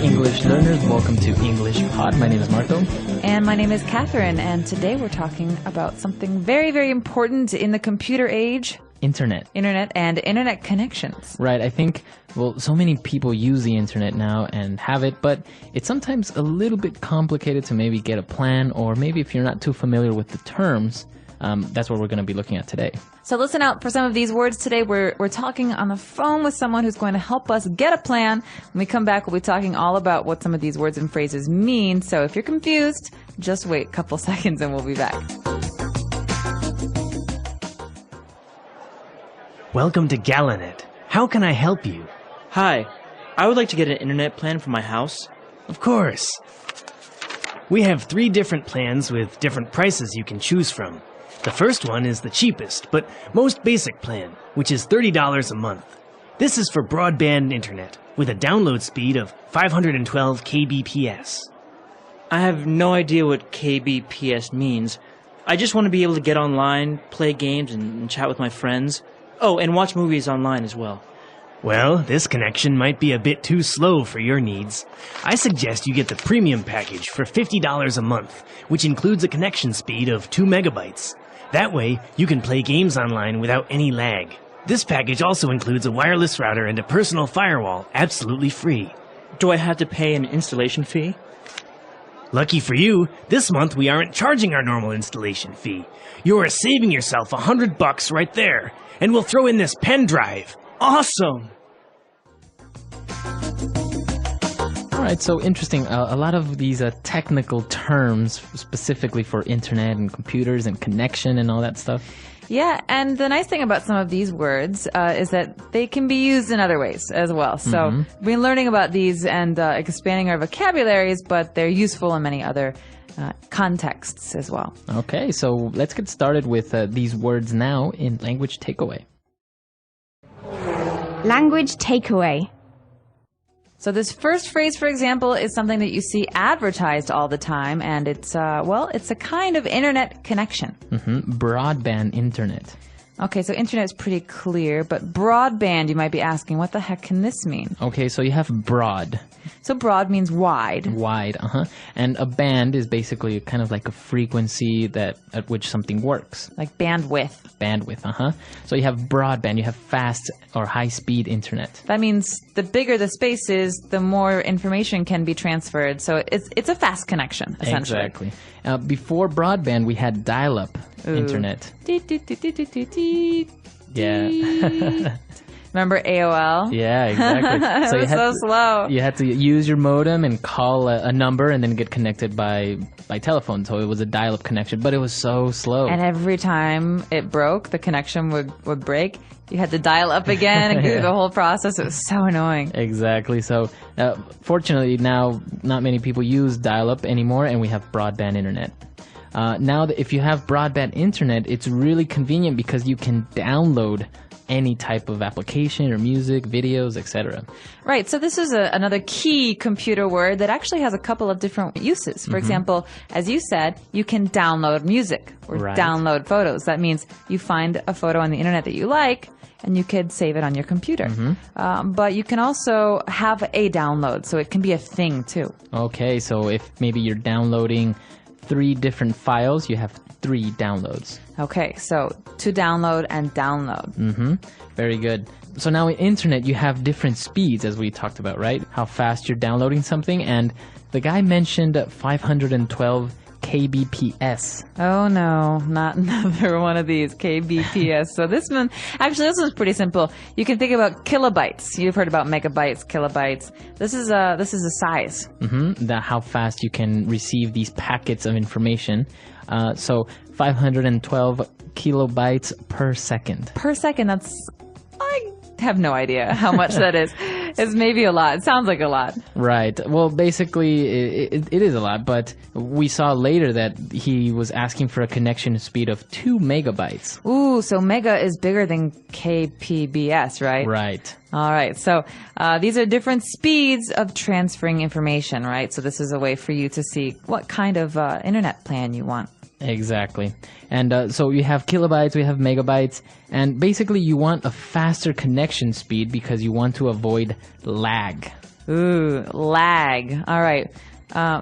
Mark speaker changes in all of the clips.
Speaker 1: English learners. Welcome to englishpod. My name is Marco.
Speaker 2: And my name is Catherine. And today we're talking about something very, very important in the computer age.
Speaker 1: Internet
Speaker 2: and internet connections.
Speaker 1: Right. I think, so many people use the internet now and have it, but it's sometimes a little bit complicated to maybe get a plan, or maybe if you're not too familiar with the terms, that's what we're going to be looking at today.
Speaker 2: So listen out for some of these words today. We're talking on the phone with someone who's going to help us get a plan. When we come back, we'll be talking all about what some of these words and phrases mean. So if you're confused, just wait a couple seconds and we'll be back.
Speaker 3: Welcome to Galanet. How can I help you?
Speaker 4: Hi, I would like to get an internet plan for my house.
Speaker 3: Of course. We have 3 different plans with different prices you can choose from. The first one is the cheapest, but most basic plan, which is $30 a month. This is for broadband internet, with a download speed of 512 kbps.
Speaker 4: I have no idea what kbps means. I just want to be able to get online, play games, and chat with my friends. Oh, and watch movies online as well.
Speaker 3: Well, this connection might be a bit too slow for your needs. I suggest you get the premium package for $50 a month, which includes a connection speed of 2 megabytes. That way, you can play games online without any lag. This package also includes a wireless router and a personal firewall, absolutely free.
Speaker 4: Do I have to pay an installation fee?
Speaker 3: Lucky for you, this month we aren't charging our normal installation fee. You are saving yourself $100 right there, and we'll throw in this pen drive.
Speaker 4: Awesome!
Speaker 1: All right, so interesting. A lot of these technical terms specifically for internet and computers and connection and all that stuff.
Speaker 2: Yeah, and the nice thing about some of these words is that they can be used in other ways as well. So we've been learning about these and expanding our vocabularies, but they're useful in many other contexts as well.
Speaker 1: Okay, so let's get started with these words now in Language Takeaway.
Speaker 5: Language takeaway.
Speaker 2: So this first phrase, for example, is something that you see advertised all the time, and it's a kind of internet connection.
Speaker 1: Broadband internet.
Speaker 2: Okay, so internet is pretty clear, but broadband, you might be asking, what the heck can this mean?
Speaker 1: Okay, so you have broad.
Speaker 2: So broad means wide.
Speaker 1: Wide, And a band is basically kind of like a frequency at which something works.
Speaker 2: Like bandwidth.
Speaker 1: Bandwidth, So you have broadband, you have fast or high-speed internet.
Speaker 2: That means the bigger the space is, the more information can be transferred. So it's a fast connection, essentially.
Speaker 1: Exactly. Before broadband, we had dial-up internet. Yeah.
Speaker 2: Remember AOL?
Speaker 1: Yeah, exactly.
Speaker 2: It was so slow.
Speaker 1: You had to use your modem and call a number and then get connected by telephone. So it was a dial-up connection, but it was so slow.
Speaker 2: And every time it broke, the connection would break. You had to dial up again and go through the whole process. It was so annoying.
Speaker 1: Exactly. So fortunately now not many people use dial-up anymore, and we have broadband internet. Now that if you have broadband internet, it's really convenient because you can download any type of application or music, videos, etc.
Speaker 2: Right. So this is another key computer word that actually has a couple of different uses. For example, as you said, you can download music or download photos. That means you find a photo on the internet that you like, and you could save it on your computer. But you can also have a download, so it can be a thing too.
Speaker 1: Okay, so if maybe you're downloading 3 different files, you have 3 downloads.
Speaker 2: Okay, so to download and download.
Speaker 1: Very good. So now in internet, you have different speeds, as we talked about, right? How fast you're downloading something, and the guy mentioned 512 kbps.
Speaker 2: Oh no, not another one of these, kbps. So this one's pretty simple. You can think about kilobytes. You've heard about megabytes, kilobytes. This is a size.
Speaker 1: How fast you can receive these packets of information. So 512 kilobytes per second.
Speaker 2: Per second, I have no idea how much that is. It's maybe a lot. It sounds like a lot.
Speaker 1: Right. Well, basically, it is a lot, but we saw later that he was asking for a connection speed of 2 megabytes.
Speaker 2: Ooh, so mega is bigger than kpbs, right?
Speaker 1: Right.
Speaker 2: All right. So these are different speeds of transferring information, right? So this is a way for you to see what kind of internet plan you want.
Speaker 1: Exactly. And so you have kilobytes, we have megabytes, and basically you want a faster connection speed because you want to avoid lag.
Speaker 2: Ooh, lag. All right.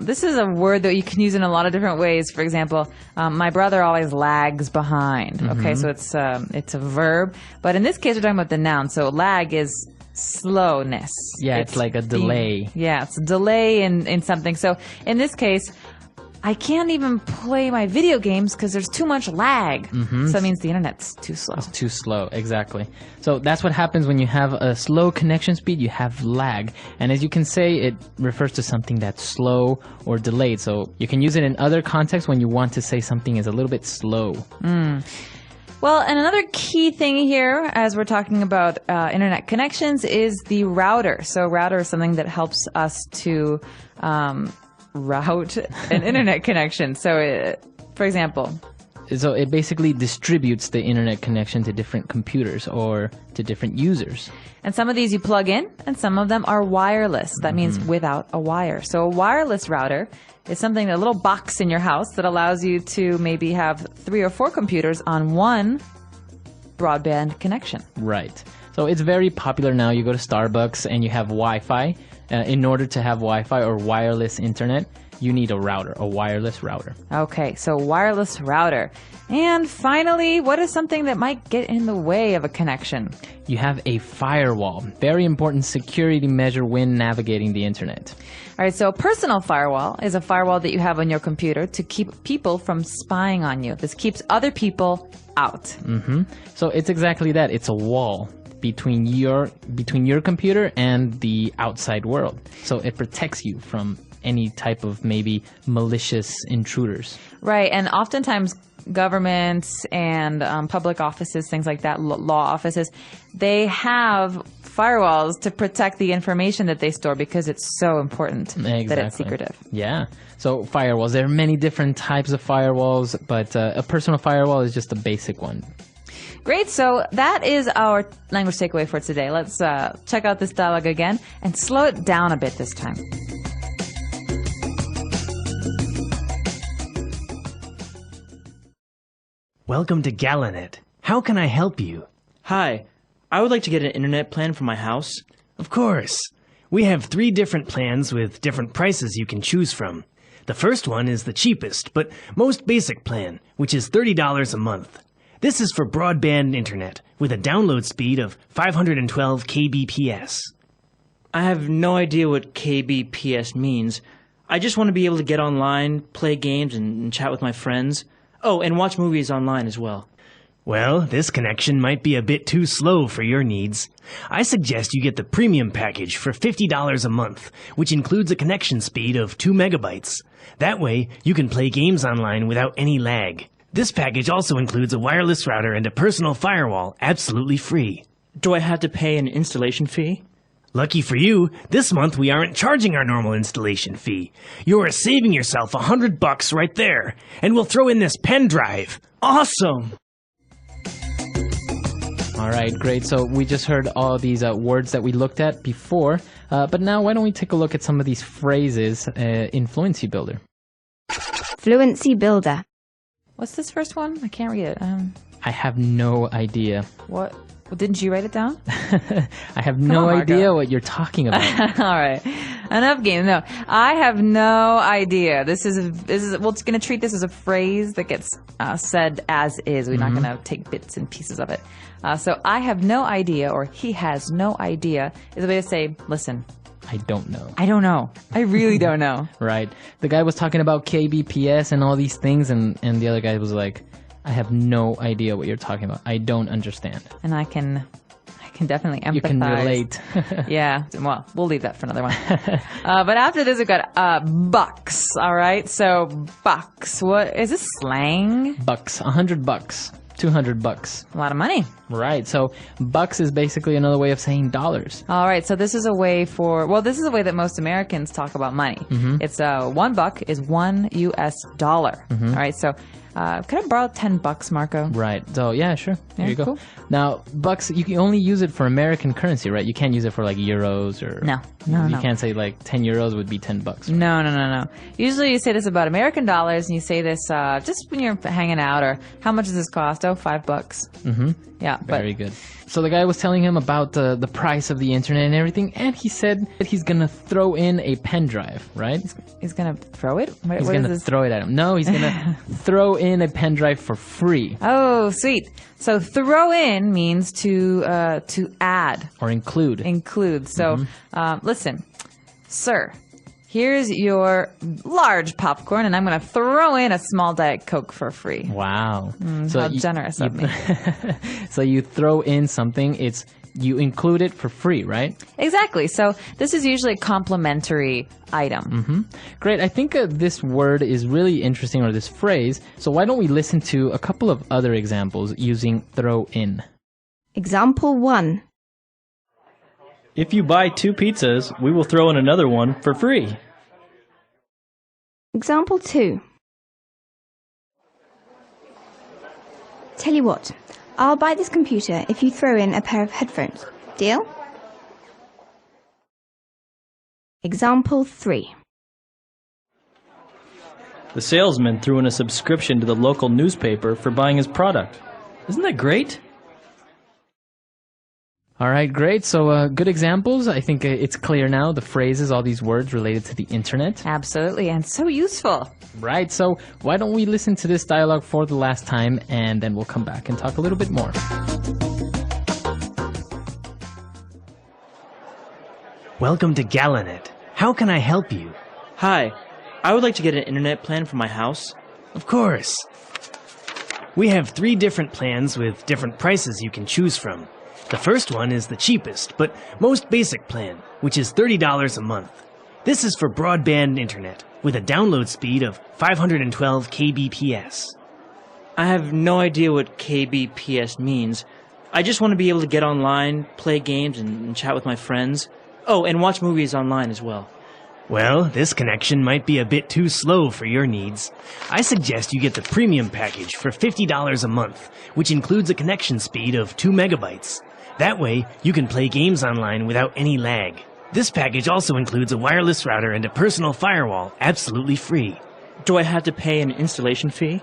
Speaker 2: This is a word that you can use in a lot of different ways. For example, my brother always lags behind. Okay, so it's a verb, but in this case we're talking about the noun. So lag is slowness.
Speaker 1: Yeah, it's like a delay.
Speaker 2: It's a delay in something. So in this case, I can't even play my video games because there's too much lag. So that means the internet's too slow.
Speaker 1: It's too slow, exactly. So that's what happens when you have a slow connection speed, you have lag. And as you can say, it refers to something that's slow or delayed. So you can use it in other contexts when you want to say something is a little bit slow.
Speaker 2: Well, and another key thing here, as we're talking about internet connections, is the router. So router is something that helps us to route an internet connection. So, for example,
Speaker 1: So it basically distributes the internet connection to different computers or to different users.
Speaker 2: and some of these you plug in, and some of them are wireless. That means without a wire. So a wireless router is something, a little box in your house that allows you to maybe have 3 or 4 computers on one broadband connection.
Speaker 1: Right. So it's very popular now. You go to Starbucks and you have Wi-Fi. In order to have Wi-Fi or wireless internet, you need a router, a wireless router.
Speaker 2: Okay, so wireless router. And finally, what is something that might get in the way of a connection?
Speaker 1: You have a firewall. Very important security measure when navigating the internet.
Speaker 2: All right, so a personal firewall is a firewall that you have on your computer to keep people from spying on you. This keeps other people out.
Speaker 1: So it's exactly that. It's a wall between your computer and the outside world. So it protects you from any type of maybe malicious intruders.
Speaker 2: Right, and oftentimes governments and public offices, things like that, law offices, they have firewalls to protect the information that they store because it's so important that it's secretive.
Speaker 1: Yeah. So firewalls, there are many different types of firewalls, but a personal firewall is just a basic one.
Speaker 2: Great, so that is our language takeaway for today. Let's check out this dialogue again and slow it down a bit this time.
Speaker 3: Welcome to Galanet. How can I help you?
Speaker 4: Hi, I would like to get an internet plan for my house.
Speaker 3: Of course. We have 3 different plans with different prices you can choose from. The first one is the cheapest, but most basic plan, which is $30 a month. This is for broadband internet with a download speed of 512 kbps.
Speaker 4: I have no idea what kbps means. I just want to be able to get online, play games, and chat with my friends. Oh, and watch movies online as well.
Speaker 3: Well, this connection might be a bit too slow for your needs. I suggest you get the premium package for $50 a month, which includes a connection speed of 2 megabytes. That way, you can play games online without any lag. This package also includes a wireless router and a personal firewall, absolutely free.
Speaker 4: Do I have to pay an installation fee?
Speaker 3: Lucky for you, this month we aren't charging our normal installation fee. You're saving yourself $100 right there, and we'll throw in this pen drive.
Speaker 4: Awesome!
Speaker 1: All right, great. So we just heard all these words that we looked at before, but now why don't we take a look at some of these phrases in Fluency Builder.
Speaker 5: Fluency Builder.
Speaker 2: What's this first one? I can't read it.
Speaker 1: I have no idea.
Speaker 2: What? Well, didn't you write it down?
Speaker 1: I have no
Speaker 2: on,
Speaker 1: idea what you're talking about.
Speaker 2: All right, enough game. No, I have no idea. This is we're going to treat this as a phrase that gets said as is. We're not going to take bits and pieces of it. So I have no idea, or he has no idea, is a way to say, listen,
Speaker 1: I don't know.
Speaker 2: I don't know. I really don't know.
Speaker 1: Right. The guy was talking about KBPS and all these things, and the other guy was like, I have no idea what you're talking about. I don't understand.
Speaker 2: And I can definitely empathize.
Speaker 1: You can relate.
Speaker 2: Yeah. Well, we'll leave that for another one. But after this, we've got bucks. All right. So bucks. What is this slang?
Speaker 1: Bucks. $100. $200.
Speaker 2: A lot of money.
Speaker 1: Right. So bucks is basically another way of saying dollars.
Speaker 2: All right. So this is a way this is a way that most Americans talk about money. It's $1 is $1 US. All right. So Could I borrow $10, Marco?
Speaker 1: Right. So yeah, sure. Here
Speaker 2: Yeah,
Speaker 1: you go.
Speaker 2: cool.
Speaker 1: Now, bucks, you can only use it for American currency, right? You can't use it for like euros or
Speaker 2: No.
Speaker 1: You can't say like 10 euros would be $10.
Speaker 2: No. Usually you say this about American dollars, and you say this just when you're hanging out, or how much does this cost? Oh, $5. Mm-hmm. Yeah.
Speaker 1: Very good. So the guy was telling him about the price of the internet and everything, and he said that he's gonna throw in a pen drive, right?
Speaker 2: He's gonna throw it?
Speaker 1: He's gonna throw it at him. No, he's gonna throw in a pen drive for free.
Speaker 2: Oh, sweet. So throw in means to add.
Speaker 1: Or include.
Speaker 2: Include. So listen, sir, here's your large popcorn, and I'm going to throw in a small Diet Coke for free.
Speaker 1: Wow.
Speaker 2: How generous of me.
Speaker 1: So you throw in something, you include it for free, right?
Speaker 2: Exactly. So this is usually a complimentary item.
Speaker 1: Great. I think this word is really interesting, or this phrase. So why don't we listen to a couple of other examples using throw in?
Speaker 5: Example 1.
Speaker 6: If you buy 2 pizzas, we will throw in another one for free.
Speaker 5: Example 2. Tell you what, I'll buy this computer if you throw in a pair of headphones. Deal? Example 3.
Speaker 6: The salesman threw in a subscription to the local newspaper for buying his product. Isn't that great?
Speaker 1: All right, great. So good examples. I think it's clear now, the phrases, all these words related to the internet.
Speaker 2: Absolutely, and so useful.
Speaker 1: Right, so why don't we listen to this dialogue for the last time, and then we'll come back and talk a little bit more.
Speaker 3: Welcome to Galanet. How can I help you?
Speaker 4: Hi, I would like to get an internet plan for my house.
Speaker 3: Of course. We have 3 different plans with different prices you can choose from. The first one is the cheapest, but most basic plan, which is $30 a month. This is for broadband internet, with a download speed of 512 kbps.
Speaker 4: I have no idea what kbps means. I just want to be able to get online, play games, and chat with my friends. Oh, and watch movies online as well.
Speaker 3: Well, this connection might be a bit too slow for your needs. I suggest you get the premium package for $50 a month, which includes a connection speed of 2 megabytes. That way, you can play games online without any lag. This package also includes a wireless router and a personal firewall, absolutely free.
Speaker 4: Do I have to pay an installation fee?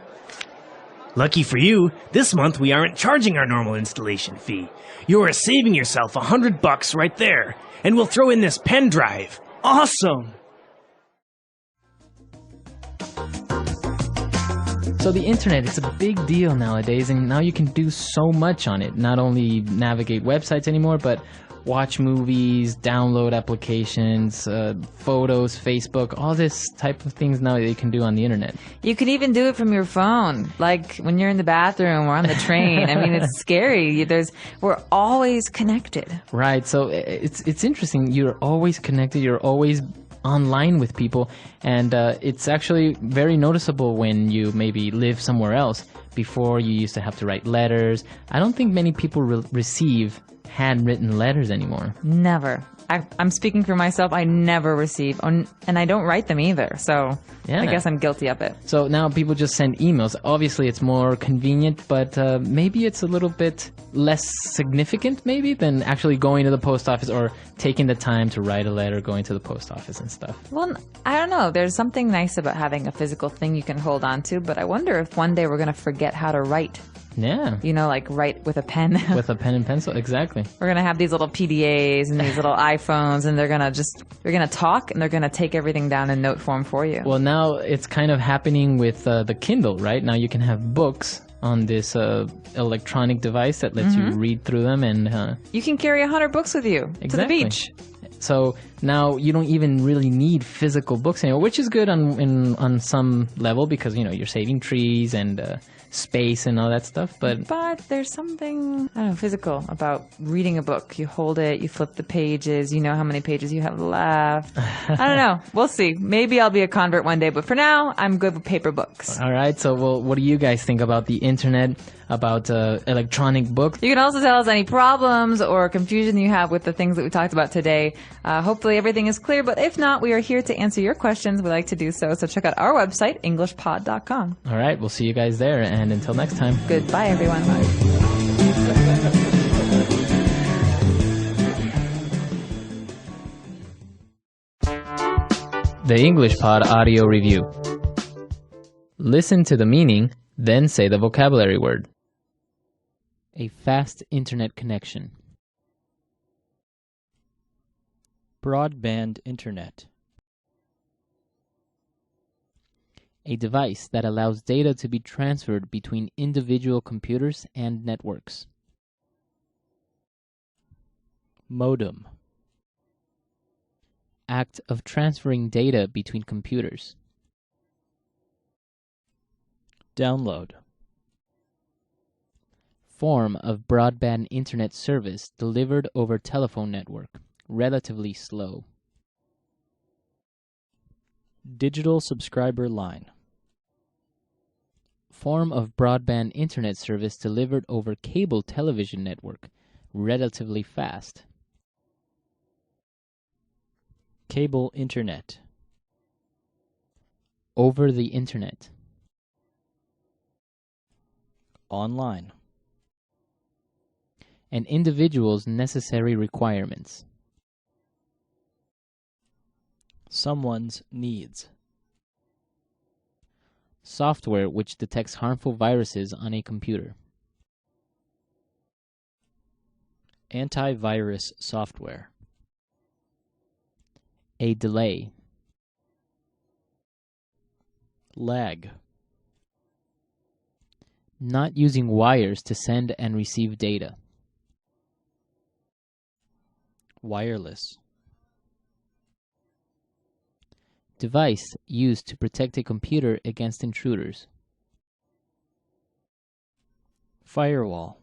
Speaker 3: Lucky for you, this month we aren't charging our normal installation fee. You are saving yourself $100 right there, and we'll throw in this pen drive.
Speaker 4: Awesome!
Speaker 1: So the internet, it's a big deal nowadays, and now you can do so much on it. Not only navigate websites anymore, but watch movies, download applications, photos, Facebook, all this type of things now that you can do on the internet.
Speaker 2: You can even do it from your phone, like when you're in the bathroom or on the train. I mean, it's scary. We're always connected.
Speaker 1: Right. So it's interesting. You're always connected. You're always online with people, and it's actually very noticeable when you maybe live somewhere else. Before, you used to have to write letters. I don't think many people receive handwritten letters anymore.
Speaker 2: Never. I'm speaking for myself. I never receive, and I don't write them either. So
Speaker 1: Yeah.
Speaker 2: I guess I'm guilty of it.
Speaker 1: So now people just send emails. Obviously, it's more convenient, but maybe it's a little bit less significant, maybe, than actually going to the post office or taking the time to write a letter, going to the post office and stuff.
Speaker 2: Well, I don't know. There's something nice about having a physical thing you can hold on to, but I wonder if one day we're going to forget how to write.
Speaker 1: Yeah.
Speaker 2: You know, like write with a pen.
Speaker 1: With a pen and pencil, exactly.
Speaker 2: We're going to have these little PDAs and these little iPhones, and they're going to talk, and they're going to take everything down in note form for you.
Speaker 1: Well, now it's kind of happening with the Kindle, right? Now you can have books on this electronic device that lets you read through them, and
Speaker 2: you can carry 100 books with you to the beach.
Speaker 1: So now you don't even really need physical books anymore, which is good on some level because, you know, you're saving trees and space and all that stuff. But
Speaker 2: there's something, I don't know, physical about reading a book. You hold it, you flip the pages, you know how many pages you have left. I don't know. We'll see. Maybe I'll be a convert one day, but for now, I'm good with paper books.
Speaker 1: All right. So, well, what do you guys think about the internet? about electronic books.
Speaker 2: You can also tell us any problems or confusion you have with the things that we talked about today. Hopefully everything is clear, but if not, we are here to answer your questions. We like to do so. So check out our website, englishpod.com.
Speaker 1: All right, we'll see you guys there, and until next time.
Speaker 2: Goodbye, everyone.
Speaker 1: The English Pod Audio Review. Listen to the meaning, then say the vocabulary word. A fast internet connection.
Speaker 6: Broadband internet.
Speaker 1: A device that allows data to be transferred between individual computers and networks.
Speaker 6: Modem.
Speaker 1: Act of transferring data between computers.
Speaker 6: Download.
Speaker 1: Form of broadband internet service delivered over telephone network. Relatively slow.
Speaker 6: Digital subscriber line.
Speaker 1: Form of broadband internet service delivered over cable television network. Relatively fast.
Speaker 6: Cable internet.
Speaker 1: Over the internet.
Speaker 6: Online.
Speaker 1: An individual's necessary requirements.
Speaker 6: Someone's needs.
Speaker 1: Software which detects harmful viruses on a computer.
Speaker 6: Antivirus software.
Speaker 1: A delay.
Speaker 6: Lag.
Speaker 1: Not using wires to send and receive data.
Speaker 6: Wireless.
Speaker 1: Device used to protect a computer against intruders.
Speaker 6: Firewall.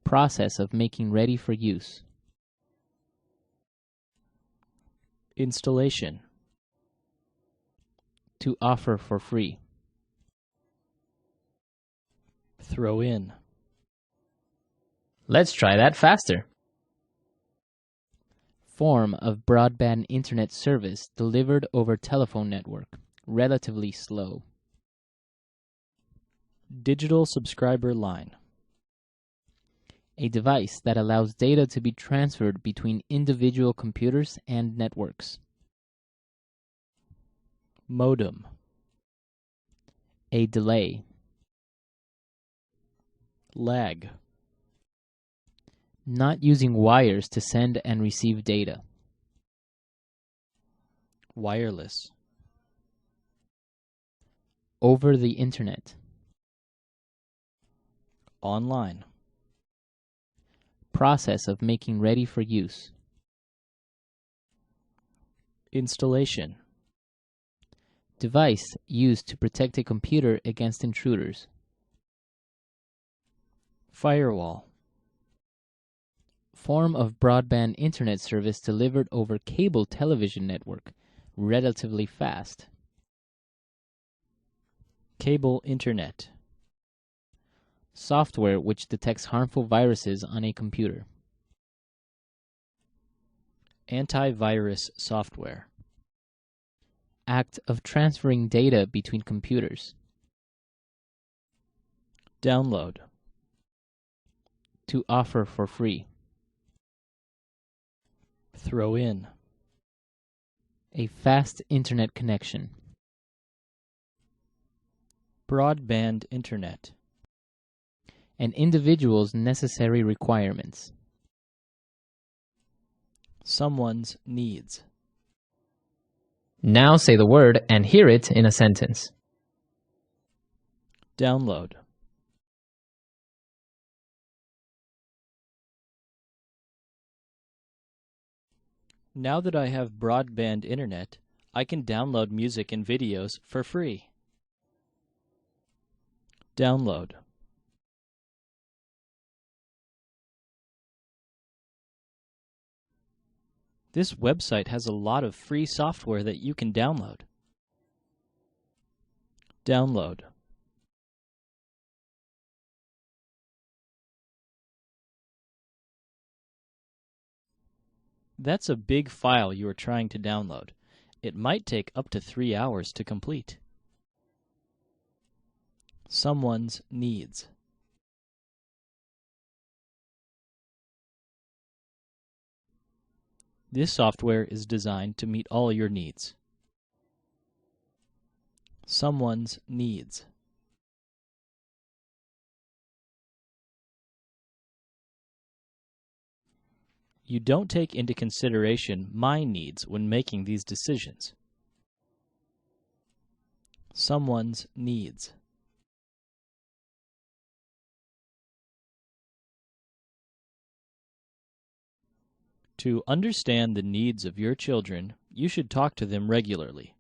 Speaker 1: Process of making ready for use.
Speaker 6: Installation.
Speaker 1: To offer for free.
Speaker 6: Throw in.
Speaker 1: Let's try that faster. Form of broadband internet service delivered over telephone network. Relatively slow.
Speaker 6: Digital subscriber line.
Speaker 1: A device that allows data to be transferred between individual computers and networks.
Speaker 6: Modem.
Speaker 1: A delay.
Speaker 6: Lag.
Speaker 1: Not using wires to send and receive data.
Speaker 6: Wireless.
Speaker 1: Over the internet.
Speaker 6: Online.
Speaker 1: Process of making ready for use.
Speaker 6: Installation.
Speaker 1: Device used to protect a computer against intruders.
Speaker 6: Firewall.
Speaker 1: Form of broadband internet service delivered over cable television network. Relatively fast.
Speaker 6: Cable internet.
Speaker 1: Software which detects harmful viruses on a computer.
Speaker 6: Antivirus software.
Speaker 1: Act of transferring data between computers.
Speaker 6: Download.
Speaker 1: To offer for free.
Speaker 6: Throw in.
Speaker 1: A fast internet connection.
Speaker 6: Broadband internet.
Speaker 1: An individual's necessary requirements.
Speaker 6: Someone's needs.
Speaker 1: Now say the word and hear it in a sentence.
Speaker 6: Download. Now that I have broadband internet, I can download music and videos for free. Download. This website has a lot of free software that you can download. Download. That's a big file you are trying to download. It might take up to 3 hours to complete. Someone's needs. This software is designed to meet all your needs. Someone's needs. You don't take into consideration my needs when making these decisions. Someone's needs. To understand the needs of your children, you should talk to them regularly.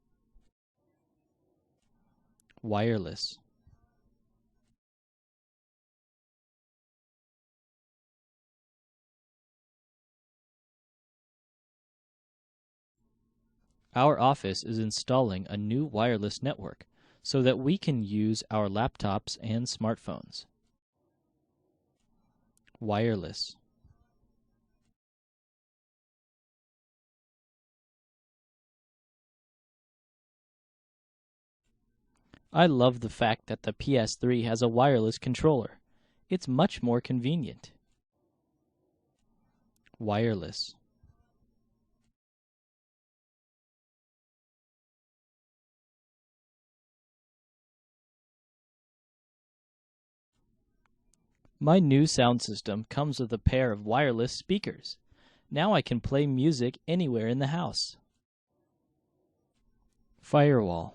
Speaker 6: Wireless. Our office is installing a new wireless network so that we can use our laptops and smartphones. Wireless. I love the fact that the PS3 has a wireless controller. It's much more convenient. Wireless. My new sound system comes with a pair of wireless speakers. Now I can play music anywhere in the house. Firewall.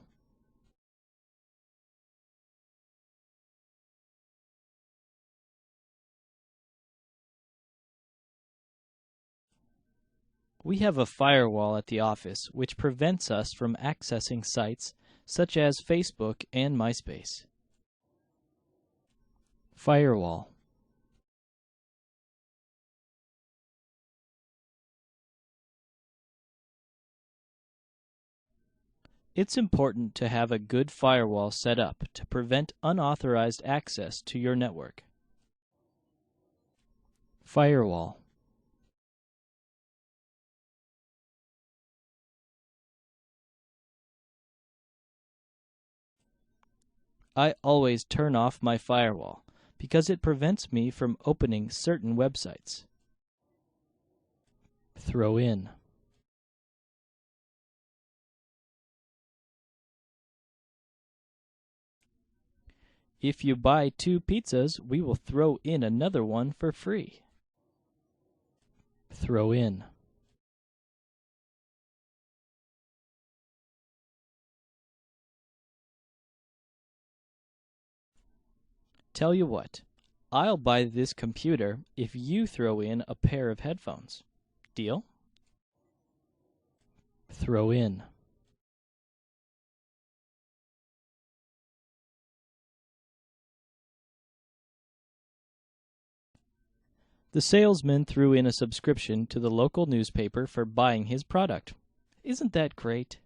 Speaker 6: We have a firewall at the office which prevents us from accessing sites such as Facebook and MySpace. Firewall. It's important to have a good firewall set up to prevent unauthorized access to your network. Firewall. I always turn off my firewall because it prevents me from opening certain websites. Throw in. If you buy 2 pizzas, we will throw in another one for free. Throw in. Tell you what, I'll buy this computer if you throw in a pair of headphones. Deal? Throw in. The salesman threw in a subscription to the local newspaper for buying his product. Isn't that great?